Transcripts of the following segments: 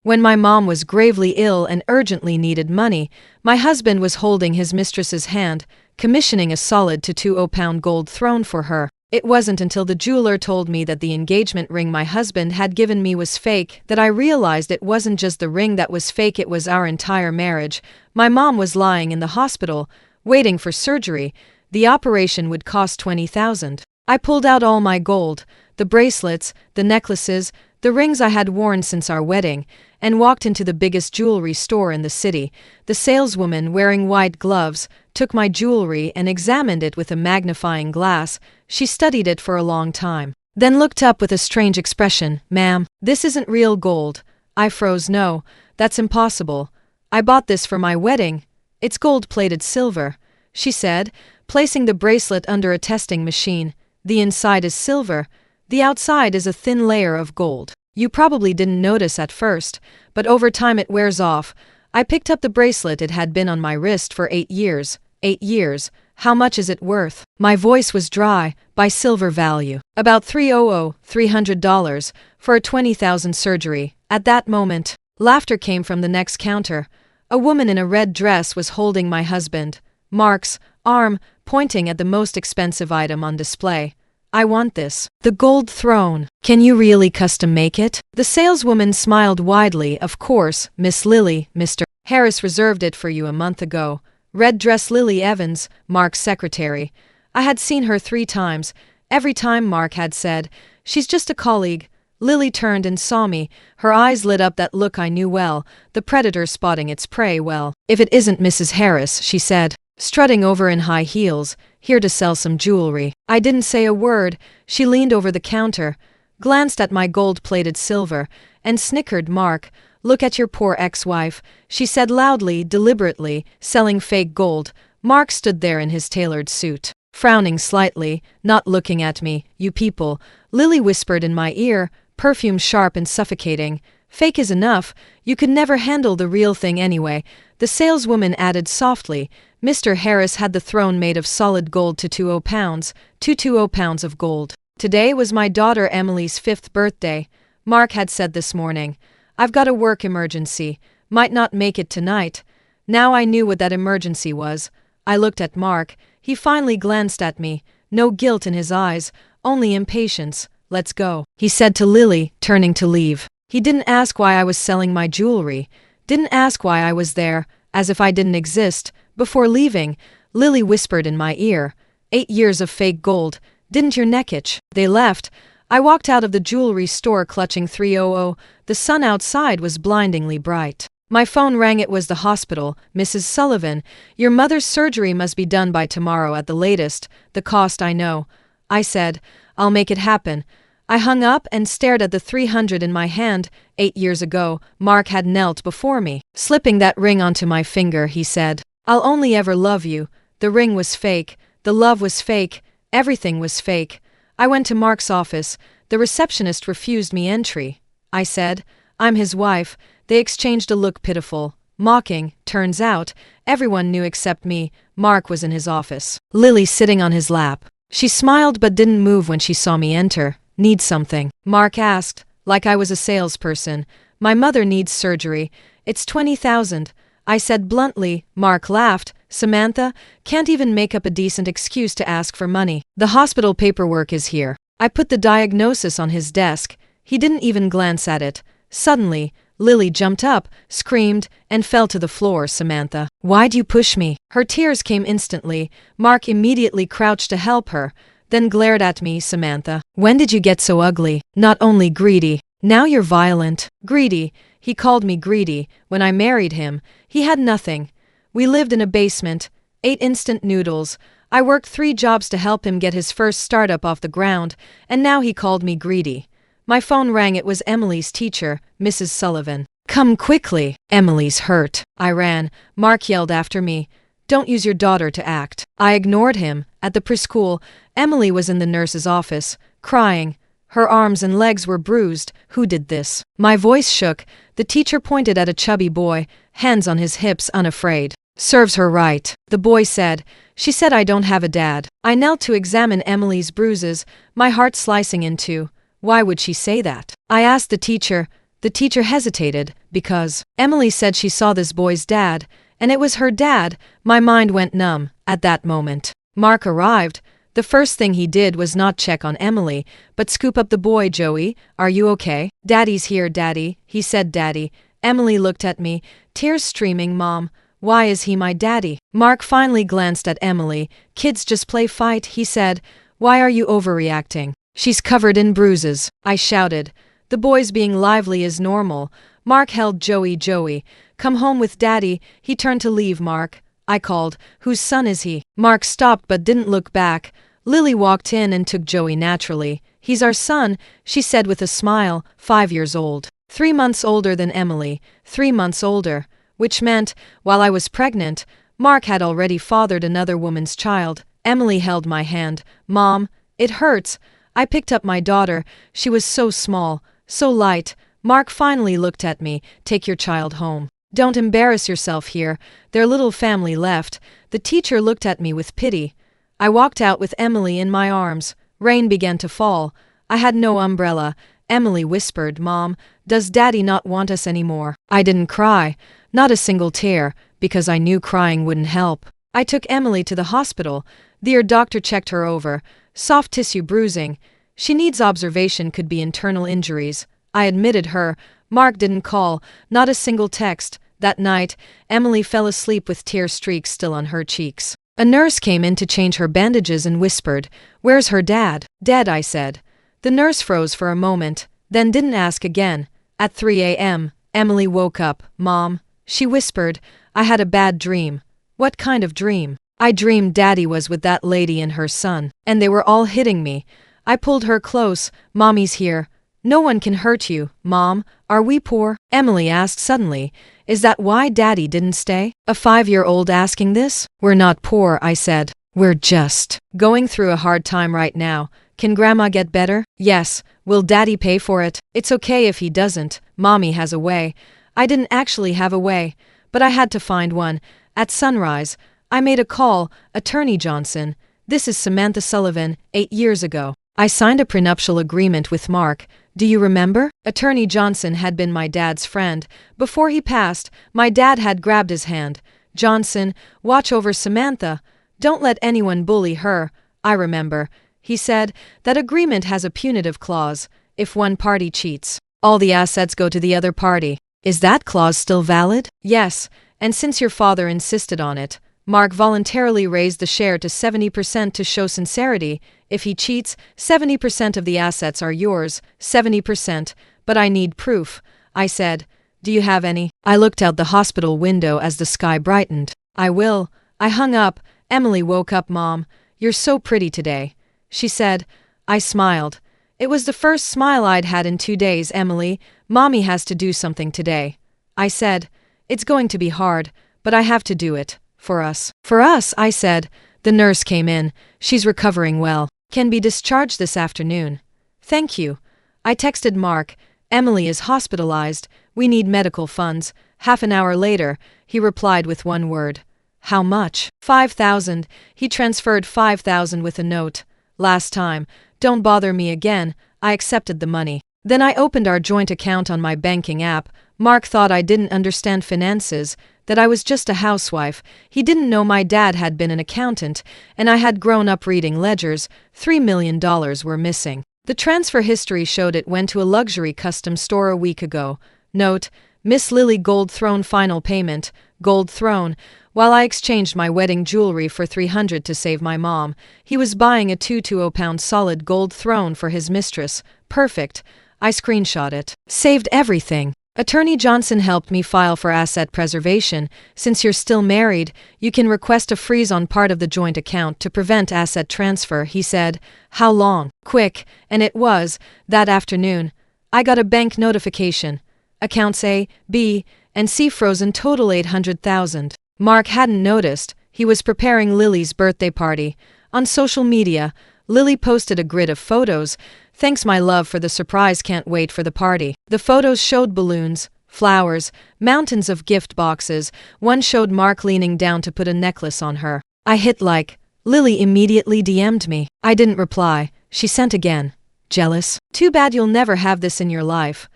When my mom was gravely ill and urgently needed money, my husband was holding his mistress's hand, commissioning a solid to £20 gold throne for her. It wasn't until the jeweler told me that the engagement ring my husband had given me was fake that I realized it wasn't just the ring that was fake, it was our entire marriage. My mom was lying in the hospital, waiting for surgery. The operation would cost $20,000. I pulled out all my gold, the bracelets, the necklaces, the rings I had worn since our wedding, and walked into the biggest jewelry store in the city. The saleswoman, wearing white gloves, took my jewelry and examined it with a magnifying glass. She studied it for a long time, then looked up with a strange expression. "Ma'am, this isn't real gold." I froze. "No, that's impossible. I bought this for my wedding. It's gold-plated silver," she said, placing the bracelet under a testing machine. "The inside is silver. The outside is a thin layer of gold. You probably didn't notice at first, but over time it wears off." I picked up the bracelet. It had been on my wrist for 8 years. 8 years. "How much is it worth?" My voice was dry. "By silver value, about $300 for a $20,000 surgery." At that moment, laughter came from the next counter. A woman in a red dress was holding my husband, Mark's, arm, pointing at the most expensive item on display. "I want this. The gold throne. Can you really custom make it?" The saleswoman smiled widely. "Of course, Miss Lily. Mr. Harris reserved it for you a month ago." Red dress Lily Evans, Mark's secretary. I had seen her 3 times. Every time Mark had said, "She's just a colleague." Lily turned and saw me. Her eyes lit up, that look I knew well, the predator spotting its prey well. "If it isn't Mrs. Harris," she said, strutting over in high heels, "here to sell some jewelry." I didn't say a word. She leaned over the counter, glanced at my gold-plated silver, and snickered. "Mark, look at your poor ex-wife," she said loudly, deliberately, selling fake gold. Mark stood there in his tailored suit, frowning slightly, not looking at me. "You people," Lily whispered in my ear, perfume sharp and suffocating. "Fake is enough. You could never handle the real thing anyway." The saleswoman added softly, "Mr. Harris had the throne made of solid gold to £20, £20 of gold. Today was my daughter Emily's 5th birthday. Mark had said this morning, 'I've got a work emergency, might not make it tonight.'" Now I knew what that emergency was. I looked at Mark. He finally glanced at me, no guilt in his eyes, only impatience. "Let's go," he said to Lily, turning to leave. He didn't ask why I was selling my jewelry, didn't ask why I was there, as if I didn't exist. Before leaving, Lily whispered in my ear, 8 years of fake gold, didn't your neck itch?" They left. I walked out of the jewelry store clutching 300. The sun outside was blindingly bright. My phone rang. It was the hospital. "Mrs. Sullivan, your mother's surgery must be done by tomorrow at the latest. The cost I know." I said, "I'll make it happen." I hung up and stared at the 300 in my hand. 8 years ago, Mark had knelt before me. Slipping that ring onto my finger, he said, "I'll only ever love you." The ring was fake. The love was fake. Everything was fake. I went to Mark's office. The receptionist refused me entry. I said, "I'm his wife." They exchanged a look, pitiful, mocking. Turns out, everyone knew except me. Mark was in his office, Lily sitting on his lap. She smiled but didn't move when she saw me enter. "Need something?" Mark asked, like I was a salesperson. "My mother needs surgery. It's $20,000. I said bluntly. Mark laughed. "Samantha, can't even make up a decent excuse to ask for money. The hospital paperwork is here." I put the diagnosis on his desk. He didn't even glance at it. Suddenly, Lily jumped up, screamed, and fell to the floor. "Samantha, why'd you push me?" Her tears came instantly. Mark immediately crouched to help her, then glared at me. "Samantha, when did you get so ugly? Not only greedy, now you're violent." "Greedy." He called me greedy. When I married him, he had nothing. We lived in a basement, ate instant noodles. I worked 3 jobs to help him get his first startup off the ground, and now he called me greedy. My phone rang. It was Emily's teacher, Mrs. Sullivan. "Come quickly. Emily's hurt." I ran. Mark yelled after me, "Don't use your daughter to act." I ignored him. At the preschool, Emily was in the nurse's office, crying. Her arms and legs were bruised. "Who did this?" My voice shook. The teacher pointed at a chubby boy, hands on his hips, unafraid. "Serves her right," the boy said. "She said I don't have a dad." I knelt to examine Emily's bruises, my heart slicing in two. Why would she say that? I asked the teacher, The teacher hesitated, because Emily said she saw this boy's dad, and it was her dad. My mind went numb at that moment. Mark arrived. The first thing he did was not check on Emily, but scoop up the boy. Joey, are you okay? Daddy's here, Daddy, he said. Daddy. Emily looked at me, tears streaming. Mom, why is he my daddy? Mark finally glanced at Emily. Kids just play fight, he said. Why are you overreacting? She's covered in bruises, I shouted. The boy's being lively is normal. Mark held Joey. Joey, come home with Daddy. He turned to leave. Mark, I called. Whose son is he? Mark stopped but didn't look back. Lily walked in and took Joey naturally. He's our son, she said with a smile, 5 years old. 3 months older than Emily, 3 months older. Which meant, while I was pregnant, Mark had already fathered another woman's child. Emily held my hand. Mom, it hurts. I picked up my daughter. She was so small, so light. Mark finally looked at me. Take your child home. Don't embarrass yourself here. Their little family left. The teacher looked at me with pity. I walked out with Emily in my arms. Rain began to fall. I had no umbrella. Emily whispered, Mom, does Daddy not want us anymore? I didn't cry, not a single tear, because I knew crying wouldn't help. I took Emily to the hospital. The ear doctor checked her over. Soft tissue bruising. She needs observation, could be internal injuries. I admitted her. Mark didn't call, not a single text. That night, Emily fell asleep with tear streaks still on her cheeks. A nurse came in to change her bandages and whispered, Where's her dad? Dead, I said. The nurse froze for a moment, then didn't ask again. At 3 a.m., Emily woke up. Mom, she whispered, I had a bad dream. What kind of dream? I dreamed Daddy was with that lady and her son, and they were all hitting me. I pulled her close. Mommy's here. No one can hurt you. Mom, are we poor? Emily asked suddenly. Is that why Daddy didn't stay? A 5-year-old asking this? We're not poor, I said. We're just going through a hard time right now. Can Grandma get better? Yes. Will Daddy pay for it? It's okay if he doesn't. Mommy has a way. I didn't actually have a way, but I had to find one. At sunrise, I made a call. Attorney Johnson. This is Samantha Sullivan. 8 years ago, I signed a prenuptial agreement with Mark. Do you remember? Attorney Johnson had been my dad's friend. Before he passed, my dad had grabbed his hand. Johnson, watch over Samantha. Don't let anyone bully her. I remember. He said, that agreement has a punitive clause. If one party cheats, all the assets go to the other party. Is that clause still valid? Yes, and since your father insisted on it, Mark voluntarily raised the share to 70% to show sincerity. If he cheats, 70% of the assets are yours, 70%, but I need proof. I said, do you have any? I looked out the hospital window as the sky brightened. I will. I hung up. Emily woke up. Mom, you're so pretty today, she said. I smiled. It was the first smile I'd had in 2 days. Emily, Mommy has to do something today. I said, it's going to be hard, but I have to do it. For us. For us, I said. The nurse came in. She's recovering well. Can be discharged this afternoon. Thank you. I texted Mark. Emily is hospitalized. We need medical funds. Half an hour later, he replied with one word. How much? 5,000. He transferred 5,000 with a note. Last time. Don't bother me again. I accepted the money. Then I opened our joint account on my banking app. Mark thought I didn't understand finances, that I was just a housewife. He didn't know my dad had been an accountant, and I had grown up reading ledgers. $3 million were missing. The transfer history showed it went to a luxury custom store a week ago. Note, Miss Lily Gold Throne final payment, Gold Throne. While I exchanged my wedding jewelry for $300 to save my mom, he was buying a 220-pound solid gold throne for his mistress. Perfect. I screenshot it. Saved everything. Attorney Johnson helped me file for asset preservation. Since you're still married, you can request a freeze on part of the joint account to prevent asset transfer, he said. How long? Quick, and it was. That afternoon, I got a bank notification. Accounts A, B, and C frozen, total 800,000. Mark hadn't noticed. He was preparing Lily's birthday party. On social media, Lily posted a grid of photos. Thanks my love for the surprise, can't wait for the party. The photos showed balloons, flowers, mountains of gift boxes. One showed Mark leaning down to put a necklace on her. I hit like. Lily immediately DM'd me. I didn't reply. She sent again. Jealous? Too bad you'll never have this in your life.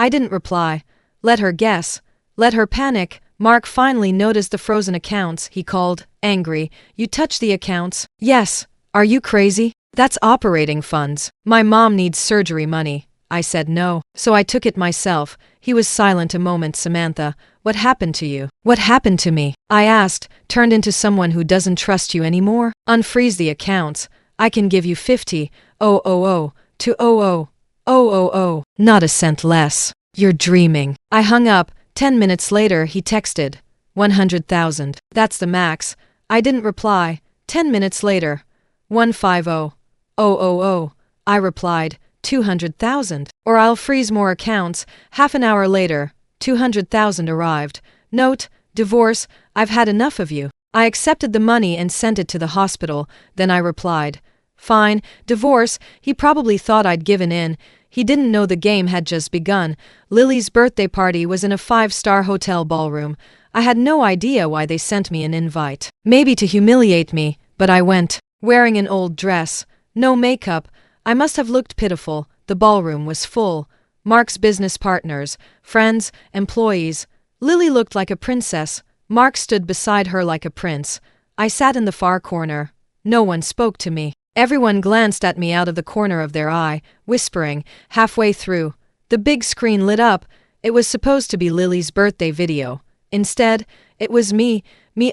I didn't reply. Let her guess. Let her panic. Mark finally noticed the frozen accounts. He called, angry. You touched the accounts? Yes. Are you crazy? That's operating funds. My mom needs surgery money. I said no. So I took it myself. He was silent a moment. Samantha, what happened to you? What happened to me? I asked, turned into someone who doesn't trust you anymore? Unfreeze the accounts. I can give you 50,000 to 000,000. Not a cent less. You're dreaming. I hung up. 10 minutes later he texted, 100,000. That's the max. I didn't reply. 10 minutes later, 150,000. I replied, 200,000. Or I'll freeze more accounts. Half an hour later, 200,000 arrived. Note, divorce, I've had enough of you. I accepted the money and sent it to the hospital. Then I replied, fine, divorce. He probably thought I'd given in. He didn't know the game had just begun. Lily's birthday party was in a 5-star hotel ballroom. I had no idea why they sent me an invite. Maybe to humiliate me, but I went. Wearing an old dress. No makeup. I must have looked pitiful. The ballroom was full. Mark's business partners, friends, employees. Lily looked like a princess. Mark stood beside her like a prince. I sat in the far corner. No one spoke to me. Everyone glanced at me out of the corner of their eye, whispering. Halfway through, the big screen lit up. It was supposed to be Lily's birthday video. Instead, it was me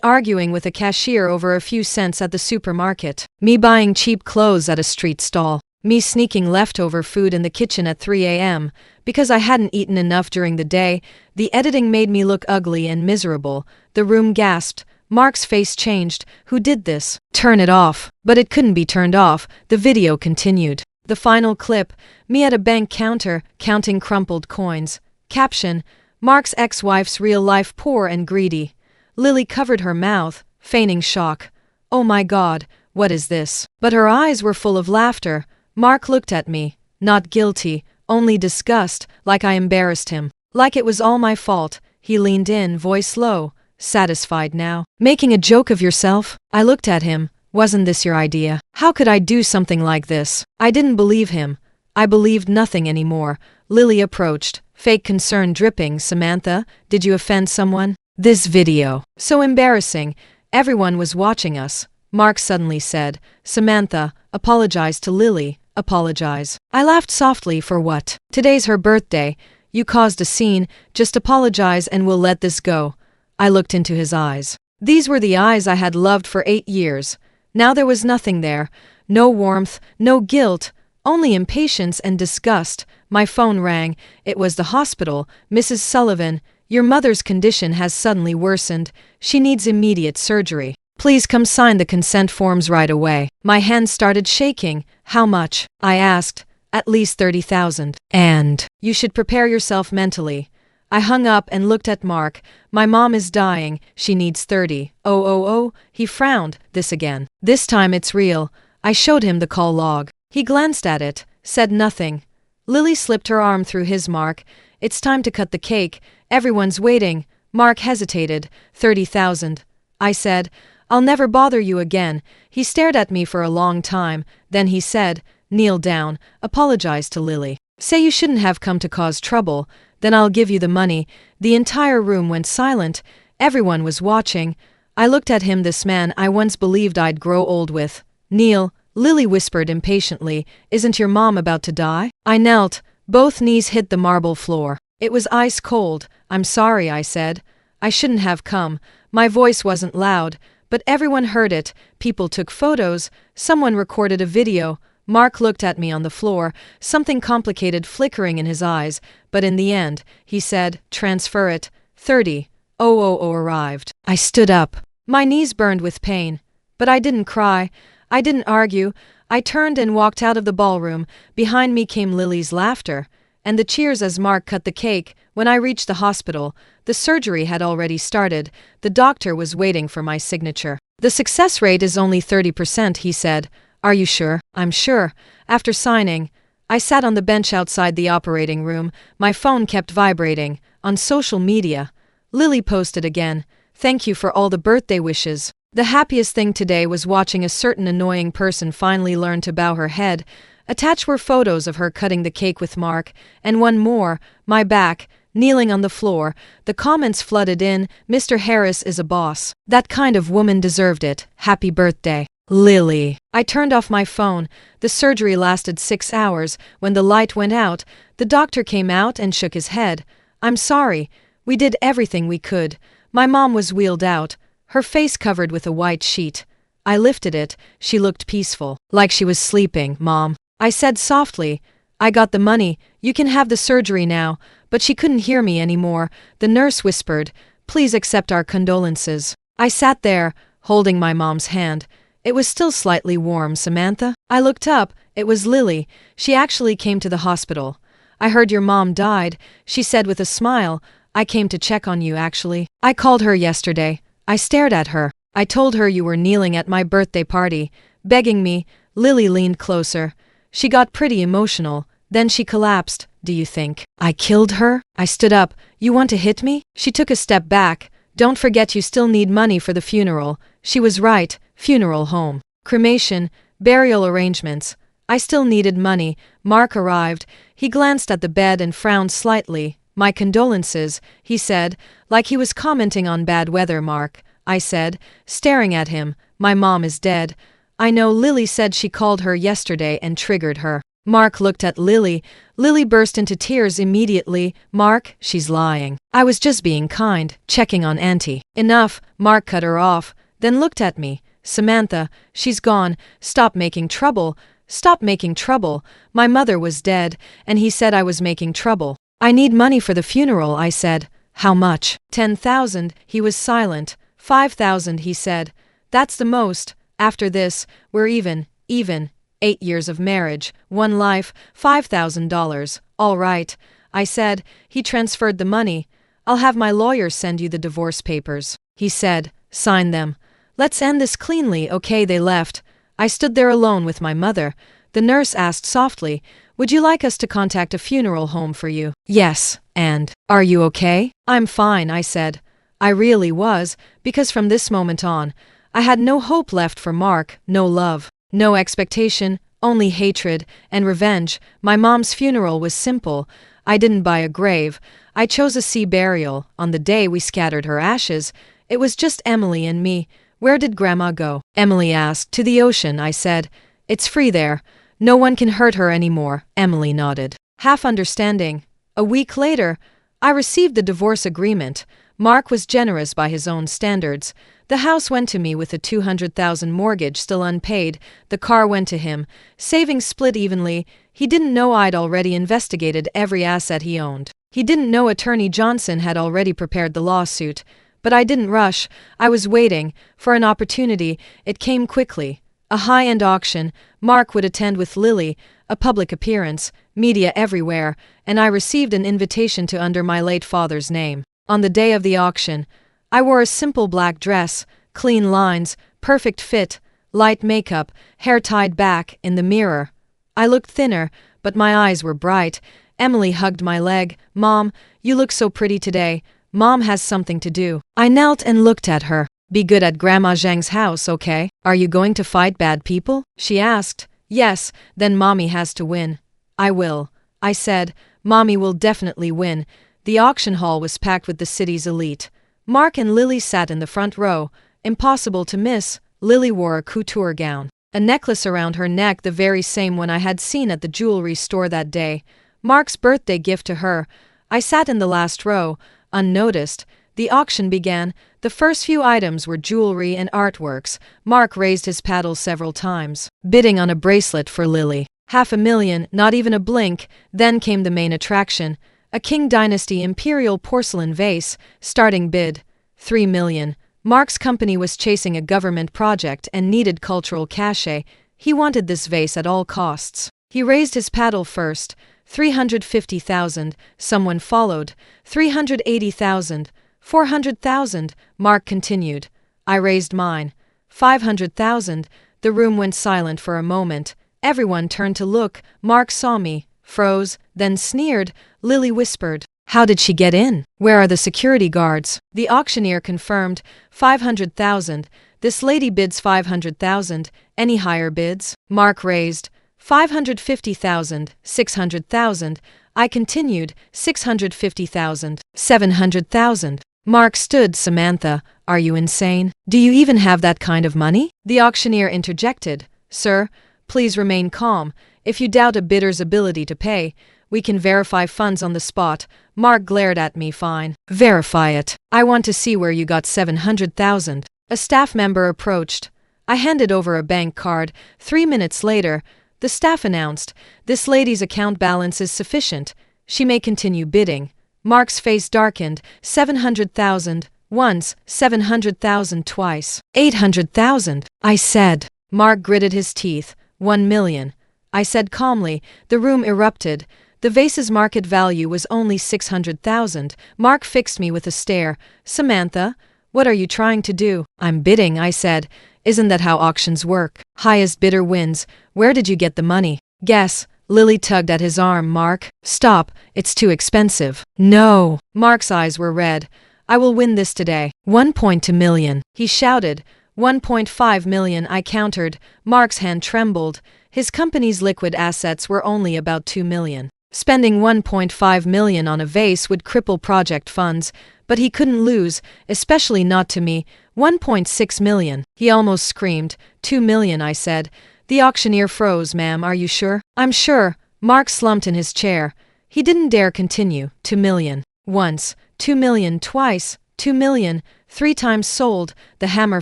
arguing with a cashier over a few cents at the supermarket. Me buying cheap clothes at a street stall. Me sneaking leftover food in the kitchen at 3 a.m. because I hadn't eaten enough during the day. The editing made me look ugly and miserable. The room gasped. Mark's face changed. Who did this? Turn it off. But it couldn't be turned off. The video continued. The final clip, me at a bank counter, counting crumpled coins. Caption, Mark's ex-wife's real life poor and greedy. Lily covered her mouth, feigning shock. Oh my God, what is this? But her eyes were full of laughter. Mark looked at me, not guilty, only disgust, like I embarrassed him. Like it was all my fault. He leaned in, voice low. Satisfied now? Making a joke of yourself? I looked at him. Wasn't this your idea? How could I do something like this? I didn't believe him. I believed nothing anymore. Lily approached, fake concern dripping. Samantha, did you offend someone? This video. So embarrassing. Everyone was watching us. Mark suddenly said, Samantha, apologize to Lily. Apologize. I laughed softly. For what? Today's her birthday. You caused a scene. Just apologize and we'll let this go. I looked into his eyes. These were the eyes I had loved for 8 years. Now there was nothing there. No warmth, no guilt, only impatience and disgust. My phone rang. It was the hospital. Mrs. Sullivan, your mother's condition has suddenly worsened. She needs immediate surgery. Please come sign the consent forms right away. My hands started shaking. How much? I asked. At least 30,000. And you should prepare yourself mentally. I hung up and looked at Mark. My mom is dying. She needs 30. Oh. He frowned. This again. This time it's real. I showed him the call log. He glanced at it, said nothing. Lily slipped her arm through his. Mark, it's time to cut the cake. Everyone's waiting. Mark hesitated. 30,000. I said, I'll never bother you again. He stared at me for a long time. Then he said, kneel down. Apologize to Lily. Say you shouldn't have come to cause trouble. Then I'll give you the money. The entire room went silent. Everyone was watching. I looked at him, this man I once believed I'd grow old with. Kneel, Lily whispered impatiently. Isn't your mom about to die? I knelt. Both knees hit the marble floor. It was ice cold. I'm sorry, I said. I shouldn't have come. My voice wasn't loud, but everyone heard it. People took photos. Someone recorded a video. Mark looked at me on the floor, something complicated flickering in his eyes, but in the end, he said, transfer it. 30,000 arrived. I stood up. My knees burned with pain. But I didn't cry. I didn't argue. I turned and walked out of the ballroom. Behind me came Lily's laughter, and the cheers as Mark cut the cake. When I reached the hospital, the surgery had already started. The doctor was waiting for my signature. The success rate is only 30%, he said. Are you sure? I'm sure. After signing, I sat on the bench outside the operating room. My phone kept vibrating. On social media, Lily posted again. Thank you for all the birthday wishes. The happiest thing today was watching a certain annoying person finally learn to bow her head. Attached were photos of her cutting the cake with Mark, and one more, my back, kneeling on the floor. The comments flooded in, "Mr. Harris is a boss. That kind of woman deserved it. Happy birthday, Lily." I turned off my phone. The surgery lasted 6 hours. When the light went out, the doctor came out and shook his head. "I'm sorry. We did everything we could." My mom was wheeled out, her face covered with a white sheet. I lifted it. She looked peaceful, like she was sleeping. "Mom," I said softly, "I got the money. You can have the surgery now." But she couldn't hear me anymore. The nurse whispered, "Please accept our condolences." I sat there, holding my mom's hand. It was still slightly warm. "Samantha?" I looked up. It was Lily. She actually came to the hospital. "I heard your mom died," she said with a smile. "I came to check on you, actually. I called her yesterday." I stared at her. "I told her you were kneeling at my birthday party, begging me." Lily leaned closer. She got pretty emotional. Then she collapsed. "Do you think I killed her?" I stood up. "You want to hit me?" She took a step back. "Don't forget you still need money for the funeral." She was right. Funeral home, cremation, burial arrangements. I still needed money. Mark arrived. He glanced at the bed and frowned slightly. "My condolences," he said, like he was commenting on bad weather. "Mark," I said, staring at him, "my mom is dead." "I know. Lily said she called her yesterday and triggered her." Mark looked at Lily. Lily burst into tears immediately. "Mark, she's lying. I was just being kind, checking on Auntie." "Enough," Mark cut her off, then looked at me. "Samantha, she's gone. Stop making trouble. Stop making trouble. My mother was dead, and he said I was making trouble." "I need money for the funeral," I said. "How much?" 10,000. He was silent. 5,000, he said. "That's the most. After this, we're even. 8 years of marriage, one life, $5,000. "All right," I said. He transferred the money. "I'll have my lawyer send you the divorce papers," he said. "Sign them. Let's end this cleanly, okay?" They left. I stood there alone with my mother. The nurse asked softly, "Would you like us to contact a funeral home for you?" "Yes, and are you okay?" "I'm fine," I said. I really was, because from this moment on, I had no hope left for Mark, no love, no expectation, only hatred and revenge. My mom's funeral was simple. I didn't buy a grave. I chose a sea burial. On the day we scattered her ashes, it was just Emily and me. "Where did Grandma go?" Emily asked. "To the ocean," I said. "It's free there. No one can hurt her anymore." Emily nodded, half understanding. A week later, I received the divorce agreement. Mark was generous by his own standards. The house went to me with a $200,000 mortgage still unpaid. The car went to him. Savings split evenly. He didn't know I'd already investigated every asset he owned. He didn't know Attorney Johnson had already prepared the lawsuit. But I didn't rush. I was waiting for an opportunity. It came quickly. A high-end auction. Mark would attend with Lily, a public appearance, media everywhere, and I received an invitation to under my late father's name. On the day of the auction, I wore a simple black dress, clean lines, perfect fit, light makeup, hair tied back. In the mirror, I looked thinner, but my eyes were bright. Emily hugged my leg. "Mom, you look so pretty today. Mom has something to do." I knelt and looked at her. "Be good at Grandma Zhang's house, okay? Are you going to fight bad people?" she asked. "Yes, then Mommy has to win." "I will," I said. "Mommy will definitely win." The auction hall was packed with the city's elite. Mark and Lily sat in the front row. Impossible to miss. Lily wore a couture gown, a necklace around her neck, the very same one I had seen at the jewelry store that day. Mark's birthday gift to her. I sat in the last row, unnoticed. The auction began. The first few items were jewelry and artworks. Mark raised his paddle several times, bidding on a bracelet for Lily. $500,000, not even a blink. Then came the main attraction. A Qing Dynasty imperial porcelain vase. Starting bid, $3 million. Mark's company was chasing a government project and needed cultural cachet. He wanted this vase at all costs. He raised his paddle first. $350,000. Someone followed. $380,000. $400,000. Mark continued. I raised mine. $500,000. The room went silent for a moment. Everyone turned to look. Mark saw me, froze, then sneered. Lily whispered, "How did she get in? Where are the security guards?" The auctioneer confirmed. $500,000. "This lady bids $500,000. Any higher bids?" Mark raised. 550,000, 600,000. I continued, 650,000, 700,000. Mark stood. Samantha, are you insane? Do you even have that kind of money? The auctioneer interjected. Sir, please remain calm. If you doubt a bidder's ability to pay, we can verify funds on the spot. Mark glared at me. Fine. Verify it. I want to see where you got 700,000. A staff member approached. I handed over a bank card. 3 minutes later, the staff announced, this lady's account balance is sufficient. She may continue bidding. Mark's face darkened. 700,000 once, 700,000 twice. 800,000, I said. Mark gritted his teeth. 1 million. I said calmly. The room erupted. The vase's market value was only 600,000. Mark fixed me with a stare. Samantha, what are you trying to do? I'm bidding, I said. Isn't that how auctions work? Highest bidder wins. Where did you get the money? Guess. Lily tugged at his arm. Mark, stop. It's too expensive. No. Mark's eyes were red. I will win this today. 1.2 million. He shouted. 1.5 million, I countered. Mark's hand trembled. His company's liquid assets were only about 2 million. Spending 1.5 million on a vase would cripple project funds, but he couldn't lose, especially not to me. 1.6 million. He almost screamed. 2 million, I said. The auctioneer froze. Ma'am, are you sure? I'm sure. Mark slumped in his chair. He didn't dare continue. 2 million. Once. 2 million twice. 2 million. 3 times sold. The hammer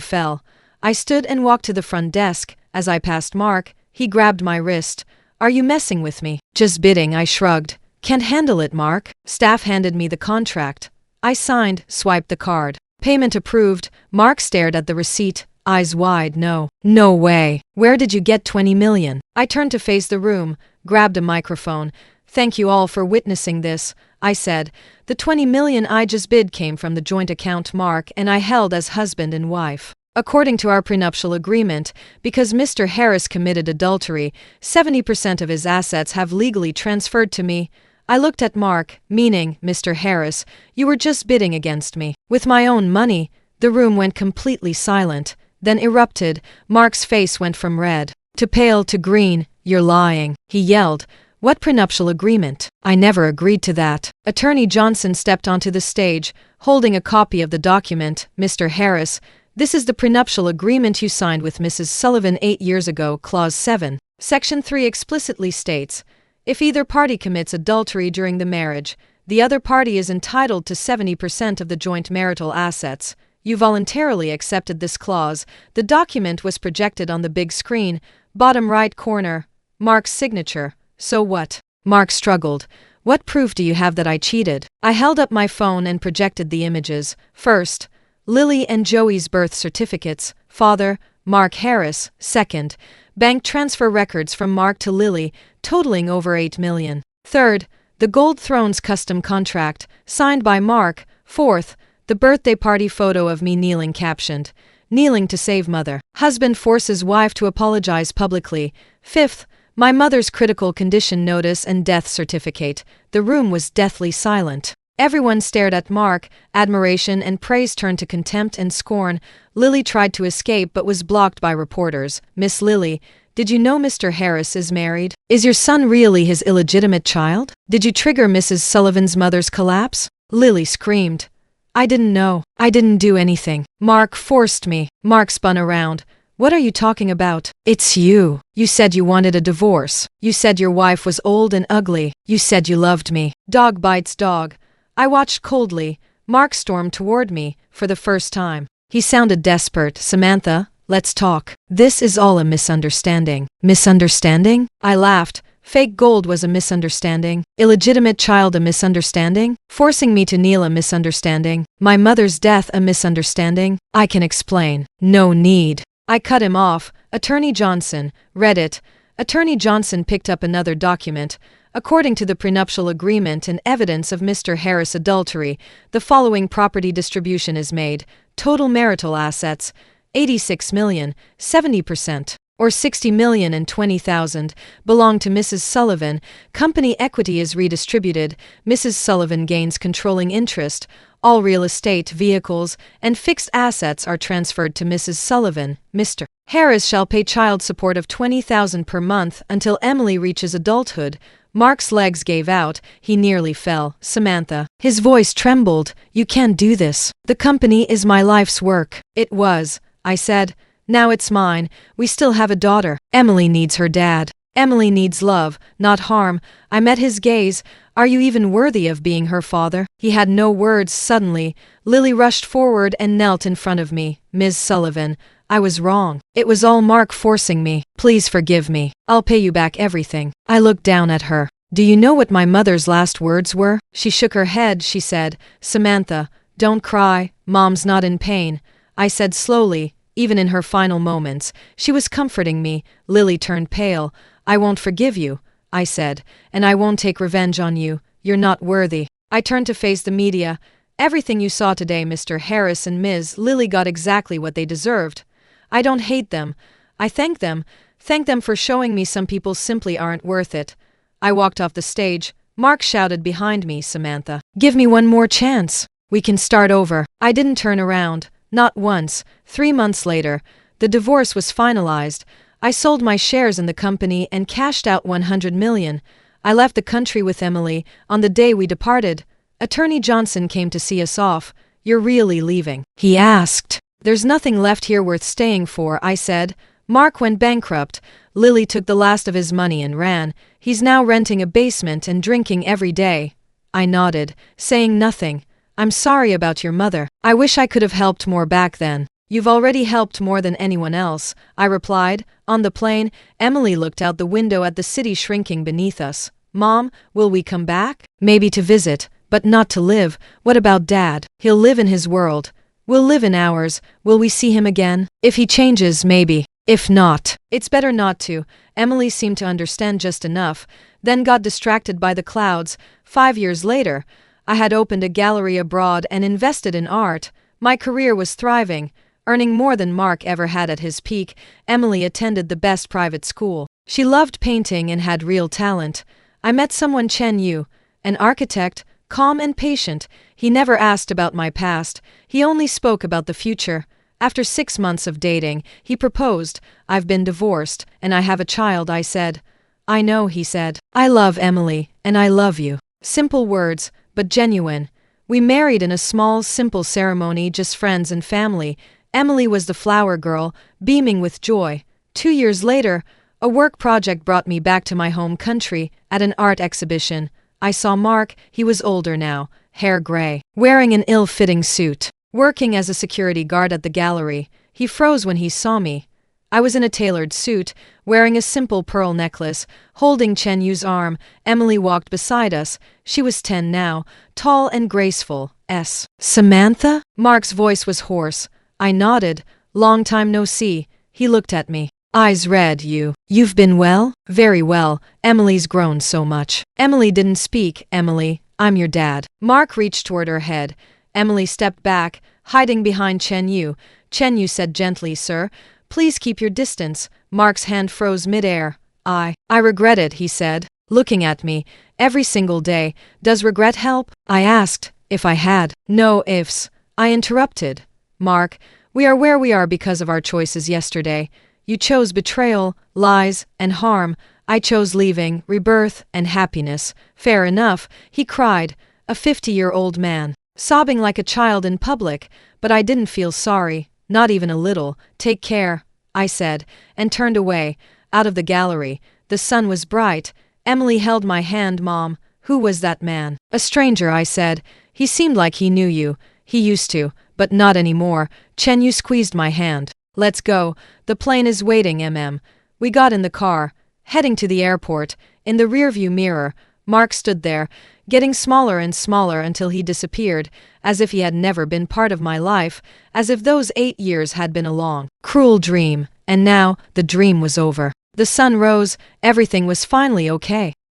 fell. I stood and walked to the front desk. As I passed Mark, he grabbed my wrist. Are you messing with me? Just bidding, I shrugged. Can't handle it, Mark. Staff handed me the contract. I signed, swiped the card. Payment approved. Mark stared at the receipt, eyes wide. No. No way. Where did you get 20 million? I turned to face the room, grabbed a microphone. Thank you all for witnessing this, I said. The 20 million I just bid came from the joint account Mark and I held as husband and wife. According to our prenuptial agreement, because Mr. Harris committed adultery, 70% of his assets have legally transferred to me. I looked at Mark, meaning, Mr. Harris, you were just bidding against me. With my own money. The room went completely silent, then erupted. Mark's face went from red to pale to green. You're lying, he yelled. What prenuptial agreement? I never agreed to that. Attorney Johnson stepped onto the stage, holding a copy of the document. Mr. Harris, this is the prenuptial agreement you signed with Mrs. Sullivan 8 years ago. Clause 7. Section 3 explicitly states, if either party commits adultery during the marriage, the other party is entitled to 70% of the joint marital assets. You voluntarily accepted this clause. The document was projected on the big screen, bottom right corner. Mark's signature. So what? Mark struggled. What proof do you have that I cheated? I held up my phone and projected the images. First, Lily and Joey's birth certificates. Father, Mark Harris. Second, bank transfer records from Mark to Lily, totaling over 8 million. Third, the Gold Thrones custom contract, signed by Mark. Fourth, the birthday party photo of me kneeling captioned, kneeling to save mother. Husband forces wife to apologize publicly. Fifth, my mother's critical condition notice and death certificate. The room was deathly silent. Everyone stared at Mark. Admiration and praise turned to contempt and scorn. Lily tried to escape but was blocked by reporters. Miss Lily, did you know Mr. Harris is married? Is your son really his illegitimate child? Did you trigger Mrs. Sullivan's mother's collapse? Lily screamed. I didn't know. I didn't do anything. Mark forced me. Mark spun around. What are you talking about? It's you. You said you wanted a divorce. You said your wife was old and ugly. You said you loved me. Dog bites dog. I watched coldly. Mark stormed toward me, for the first time. He sounded desperate. Samantha, let's talk. This is all a misunderstanding. Misunderstanding? I laughed. Fake gold was a misunderstanding. Illegitimate child a misunderstanding. Forcing me to kneel a misunderstanding. My mother's death a misunderstanding. I can explain. No need. I cut him off. Attorney Johnson read it. Attorney Johnson picked up another document. According to the prenuptial agreement and evidence of Mr. Harris' adultery, the following property distribution is made. Total marital assets, 86 million, 70%, or 60 million and 20,000, belong to Mrs. Sullivan. Company equity is redistributed. Mrs. Sullivan gains controlling interest. All real estate, vehicles, and fixed assets are transferred to Mrs. Sullivan. Mr. Harris shall pay child support of $20,000 per month until Emily reaches adulthood. Mark's legs gave out, he nearly fell. Samantha. His voice trembled. You can't do this. The company is my life's work. It was, I said. Now it's mine. We still have a daughter. Emily needs her dad. Emily needs love, not harm. I met his gaze. Are you even worthy of being her father? He had no words. Suddenly, Lily rushed forward and knelt in front of me. Ms. Sullivan, I was wrong. It was all Mark forcing me. Please forgive me. I'll pay you back everything. I looked down at her. Do you know what my mother's last words were? She shook her head. She said, Samantha, don't cry. Mom's not in pain. I said slowly, even in her final moments. She was comforting me. Lily turned pale. I won't forgive you, I said, and I won't take revenge on you. You're not worthy. I turned to face the media. Everything you saw today, Mr. Harris and Ms. Lily got exactly what they deserved. I don't hate them. I thank them for showing me some people simply aren't worth it. I walked off the stage. Mark shouted behind me, Samantha, give me one more chance. We can start over. I didn't turn around. Not once. 3 months later, the divorce was finalized. I sold my shares in the company and cashed out $100 million. I left the country with Emily. On the day we departed, Attorney Johnson came to see us off. You're really leaving? He asked. There's nothing left here worth staying for, I said. Mark went bankrupt. Lily took the last of his money and ran. He's now renting a basement and drinking every day. I nodded, saying nothing. I'm sorry about your mother. I wish I could have helped more back then. You've already helped more than anyone else, I replied. On the plane, Emily looked out the window at the city shrinking beneath us. Mom, will we come back? Maybe to visit, but not to live. What about Dad? He'll live in his world. We'll live in ours. Will we see him again? If he changes, maybe. If not, it's better not to. Emily seemed to understand just enough, then got distracted by the clouds. 5 years later, I had opened a gallery abroad and invested in art. My career was thriving, earning more than Mark ever had at his peak. Emily attended the best private school. She loved painting and had real talent. I met someone, Chen Yu, an architect, calm and patient. He never asked about my past. He only spoke about the future. After 6 months of dating, he proposed. I've been divorced, and I have a child, I said. I know, he said. I love Emily, and I love you. Simple words, but genuine. We married in a small, simple ceremony, just friends and family. Emily was the flower girl, beaming with joy. 2 years later, a work project brought me back to my home country at an art exhibition. I saw Mark. He was older now, hair gray, wearing an ill-fitting suit, working as a security guard at the gallery. He froze when he saw me. I was in a tailored suit, wearing a simple pearl necklace, holding Chen Yu's arm. Emily walked beside us. She was 10 now, tall and graceful. Samantha? Mark's voice was hoarse. I nodded. Long time no see. He looked at me. Eyes red. You've been well? Very well. Emily's grown so much. Emily didn't speak. Emily, I'm your dad. Mark reached toward her head. Emily stepped back, hiding behind Chen Yu. Chen Yu said gently, Sir, please keep your distance. Mark's hand froze midair. I regret it, he said, looking at me. Every single day. Does regret help? I asked. If I had. No ifs. I interrupted. Mark, we are where we are because of our choices yesterday. You chose betrayal, lies, and harm. I chose leaving, rebirth, and happiness. Fair enough, he cried, a 50-year-old man, sobbing like a child in public, but I didn't feel sorry, not even a little. Take care, I said, and turned away, out of the gallery. The sun was bright. Emily held my hand. Mom, who was that man? A stranger, I said. He seemed like he knew you. He used to, but not anymore. Chen Yu squeezed my hand. Let's go. The plane is waiting, We got in the car, heading to the airport. In the rearview mirror, Mark stood there, getting smaller and smaller until he disappeared, as if he had never been part of my life, as if those 8 years had been a long, cruel dream, and now the dream was over. The sun rose, everything was finally okay.